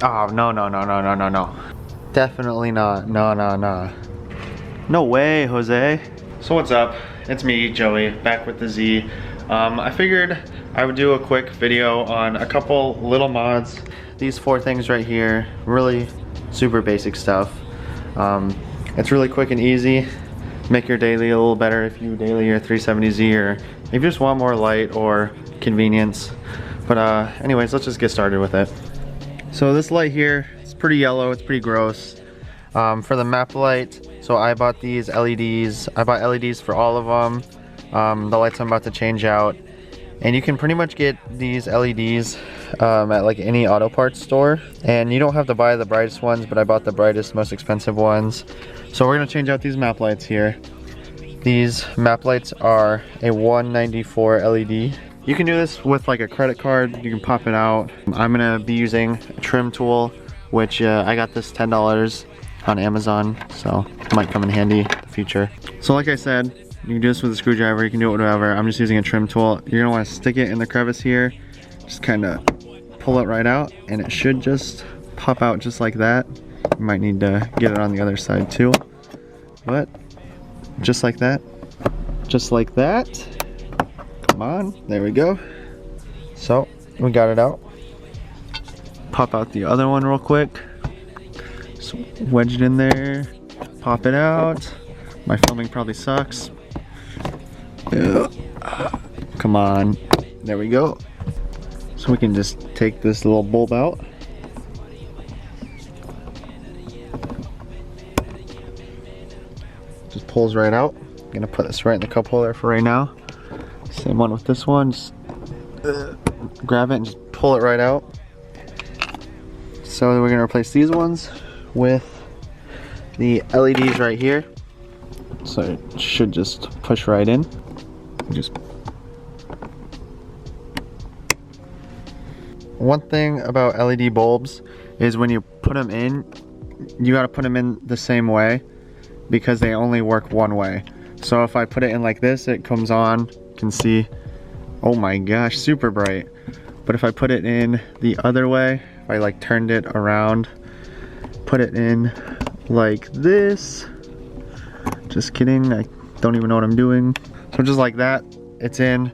Oh, no, no, no, no, no, no, no. Definitely not. No, no, no. No way, Jose. So what's up? It's me, Joey, back with the Z. I figured I would do a quick video on a couple little mods. These 4 things right here, really super basic stuff. It's really quick and easy. Make your daily a little better if you daily your 370Z, or if you just want more light or convenience. But anyways, let's just get started with it. So this light here, it's pretty yellow, it's pretty gross. For the map light, so I bought these LEDs. I bought LEDs for all of them. The lights I'm about to change out. And you can pretty much get these LEDs at like any auto parts store. And you don't have to buy the brightest ones, but I bought the brightest, most expensive ones. So we're gonna change out these map lights here. These map lights are a 194 LED. You can do this with like a credit card. You can pop it out. I'm gonna be using a trim tool, which I got this $10 on Amazon, so it might come in handy in the future. So like I said, you can do this with a screwdriver, you can do it with whatever. I'm just using a trim tool. You're gonna wanna stick it in the crevice here, just kinda pull it right out, and it should just pop out just like that. You might need to get it on the other side too, but just like that, just like that. Come on, there we go. So, we got it out. Pop out the other one real quick. Just wedge it in there, pop it out. My filming probably sucks. Come on, there we go. So we can just take this little bulb out. Just pulls right out. I'm gonna put this right in the cup holder for right now. Same one with this one, just grab it and just pull it right out. So we're gonna replace these ones with the LEDs right here. So it should just push right in. Just one thing about LED bulbs is when you put them in, you gotta put them in the same way because they only work one way. So if I put it in like this, it comes on, you can see, oh my gosh, super bright. But if I put it in the other way, if I like turned it around, put it in like this, just kidding, I don't even know what I'm doing. So just like that, it's in,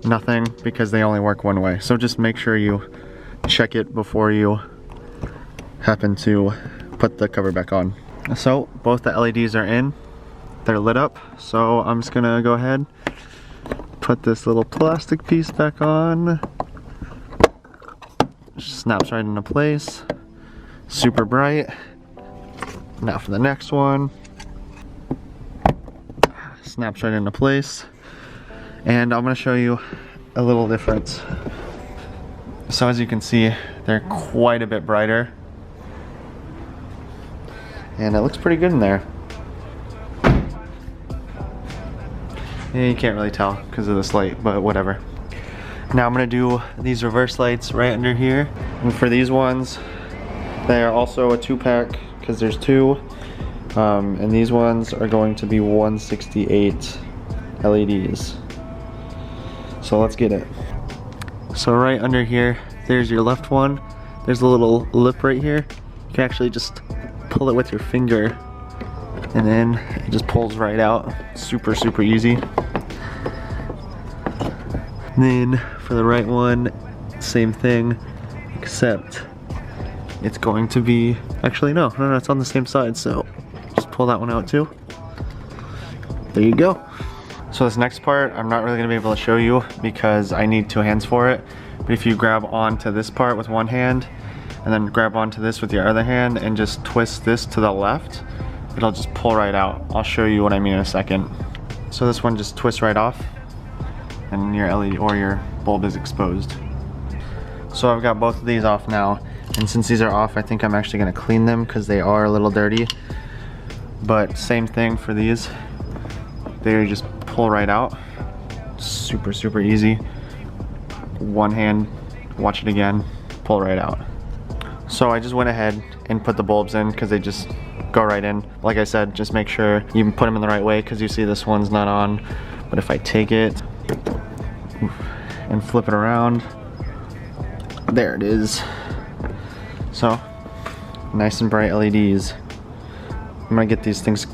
nothing, because they only work one way. So just make sure you check it before you happen to put the cover back on. So both the LEDs are in, they're lit up. So I'm just gonna go ahead, put this little plastic piece back on. Snaps right into place, super bright. Now for the next one. Snaps right into place. And I'm gonna show you a little difference. So as you can see, they're quite a bit brighter. And it looks pretty good in there. Yeah, you can't really tell because of this light, but whatever. Now I'm gonna do these reverse lights right under here. And for these ones, they are also a 2-pack because there's 2. And these ones are going to be 168 LEDs. So let's get it. So right under here, there's your left one. There's a little lip right here. You can actually just pull it with your finger and then it just pulls right out. Super, super easy. And then for the right one, same thing, except it's going to be, actually no, it's on the same side, so just pull that one out too. There you go. So this next part, I'm not really gonna be able to show you because I need 2 hands for it. But if you grab onto this part with one hand, and then grab onto this with your other hand and just twist this to the left, it'll just pull right out. I'll show you what I mean in a second. So this one just twists right off, and your LED or your bulb is exposed. So I've got both of these off now, and since these are off, I think I'm actually gonna clean them because they are a little dirty. But same thing for these. They just pull right out. Super, super easy. One hand, watch it again, pull right out. So I just went ahead and put the bulbs in because they just go right in. Like I said, just make sure you put them in the right way because you see this one's not on. But if I take it and flip it around, there it is. So, nice and bright LEDs. I'm gonna get these things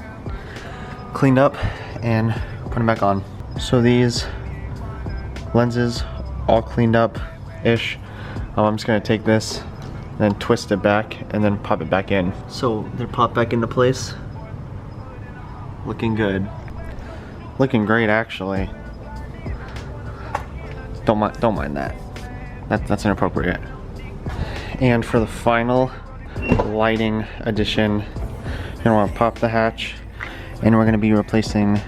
cleaned up and put them back on. So these lenses all cleaned up-ish. I'm just gonna take this, then twist it back, and then pop it back in. So they're popped back into place. Looking good. Looking great, actually. Don't mind that. That's inappropriate. And for the final lighting addition, you're gonna want to pop the hatch, and we're gonna be replacing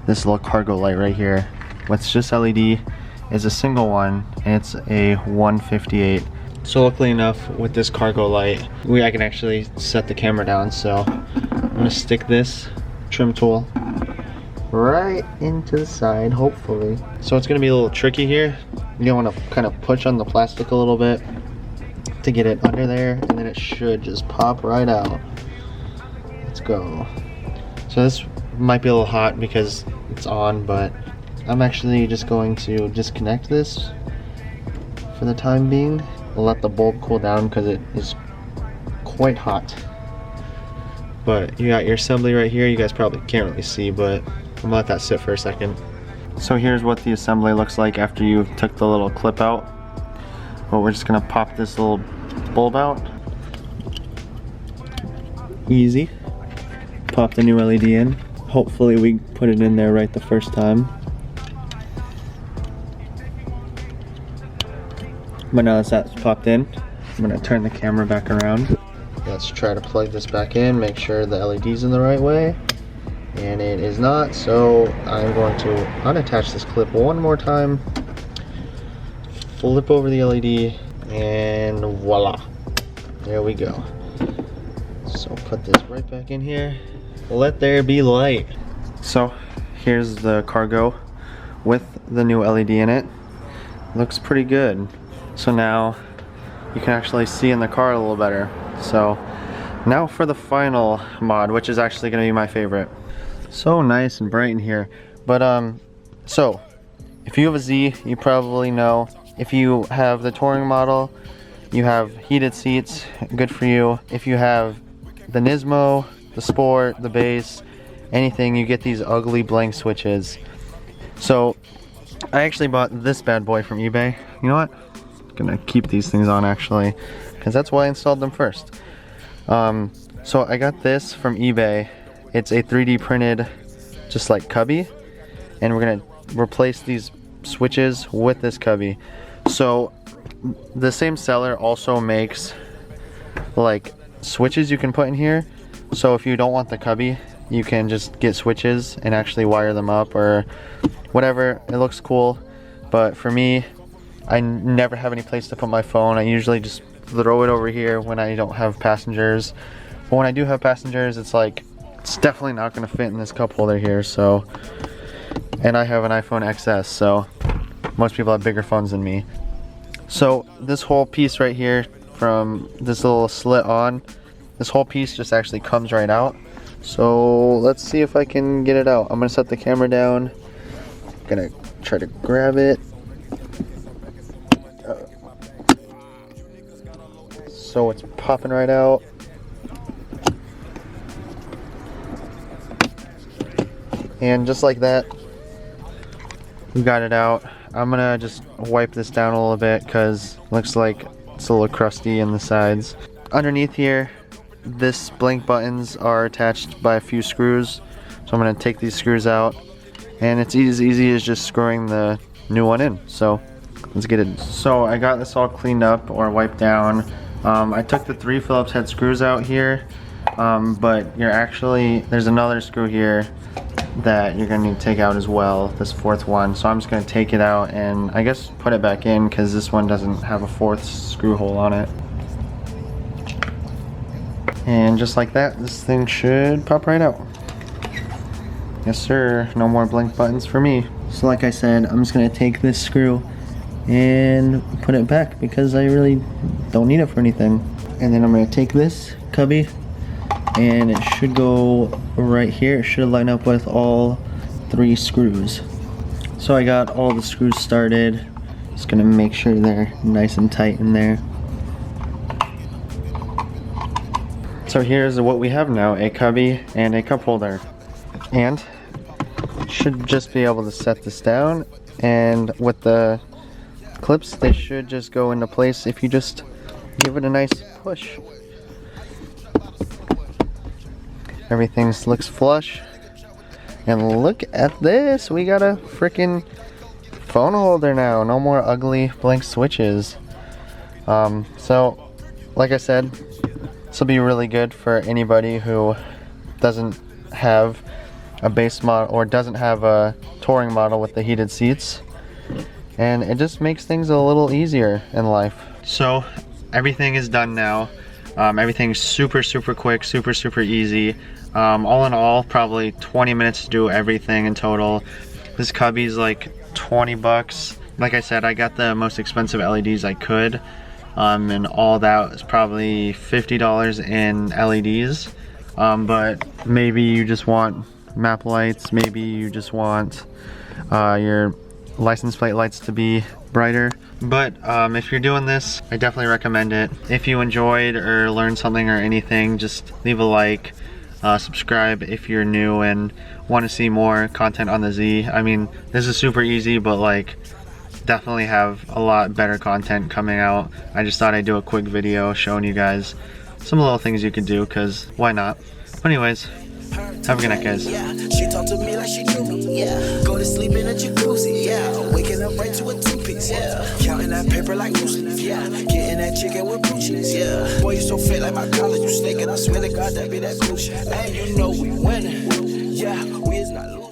this little cargo light right here with just LED. It's a single one, and it's a 158. So luckily enough, with this cargo light, I can actually set the camera down. So I'm gonna stick this trim tool right into the side, hopefully. So it's gonna be a little tricky here. You want to kind of push on the plastic a little bit to get it under there, and then it should just pop right out. Let's go. So this might be a little hot because it's on, but I'm actually just going to disconnect this for the time being. We'll let the bulb cool down because it is quite hot. But you got your assembly right here. You guys probably can't really see, but I'm gonna let that sit for a second. So here's what the assembly looks like after you took the little clip out. But we're just gonna pop this little bulb out. Easy. Pop the new LED in. Hopefully we put it in there right the first time. But now that that's popped in, I'm gonna turn the camera back around. Let's try to plug this back in, make sure the LED's in the right way. And it is not, so I'm going to unattach this clip one more time. Flip over the LED, and voila. There we go. So put this right back in here. Let there be light. So here's the cargo with the new LED in it. Looks pretty good. So now you can actually see in the car a little better. So now for the final mod, which is actually going to be my favorite. So nice and bright in here. But so if you have a Z, you probably know. If you have the touring model, you have heated seats, good for you. If you have the Nismo, the Sport, the Base, anything, you get these ugly blank switches. So I actually bought this bad boy from eBay. You know what? I'm gonna keep these things on actually, because that's why I installed them first. So I got this from eBay. It's a 3D printed, just like cubby, and we're gonna replace these switches with this cubby. So the same seller also makes like switches you can put in here. So if you don't want the cubby, you can just get switches and actually wire them up or whatever. It looks cool, but for me, I never have any place to put my phone. I usually just throw it over here when I don't have passengers. But when I do have passengers, it's like, it's definitely not gonna fit in this cup holder here. So, and I have an iPhone XS, so most people have bigger phones than me. So this whole piece right here, from this little slit on, this whole piece just actually comes right out. So let's see if I can get it out. I'm gonna set the camera down. Gonna try to grab it. So it's popping right out. And just like that, we got it out. I'm gonna just wipe this down a little bit because it looks like it's a little crusty in the sides. Underneath here, this blank buttons are attached by a few screws. So I'm gonna take these screws out, and it's as easy as just screwing the new one in. So let's get it. So I got this all cleaned up or wiped down. I took the 3 Phillips head screws out here, but there's another screw here that you're gonna need to take out as well, this 4th one. So I'm just gonna take it out and I guess put it back in because this one doesn't have a 4th screw hole on it. And just like that, this thing should pop right out. Yes sir, no more blank buttons for me. So like I said, I'm just gonna take this screw and put it back because I really don't need it for anything. And then I'm gonna take this cubby, and it should go right here. It should line up with all 3 screws. So I got all the screws started. Just gonna make sure they're nice and tight in there. So here's what we have now, a cubby and a cup holder. And should just be able to set this down, and with the clips they should just go into place if you just give it a nice push. Everything looks flush. And look at this, we got a freaking phone holder now. No more ugly blank switches. So like I said, this will be really good for anybody who doesn't have a base model or doesn't have a touring model with the heated seats, and it just makes things a little easier in life. So everything is done now. Everything's super quick, super easy. All in all, probably 20 minutes to do everything in total. This cubby's like 20 bucks. Like I said, I got the most expensive LEDs I could, and all that was probably $50 in LEDs. But maybe you just want map lights, maybe you just want your license plate lights to be brighter. But if you're doing this, I definitely recommend it. If you enjoyed or learned something or anything, just leave a like, subscribe if you're new and want to see more content on the Z. I mean, this is super easy, but like definitely have a lot better content coming out. I just thought I'd do a quick video showing you guys some little things you could do, because why not? But anyways, have a good night, guys. Yeah, she talked to me like she knew me. Yeah, go to sleep in a jacuzzi. Yeah, waking up right to a two-piece. Yeah, counting that paper like loose leaf. Yeah, getting that chicken with blue cheese. Yeah, boy, you so fit like my college. You snaking. I swear to God, that be that blue shit. And you know we winning. Yeah, we is not losing.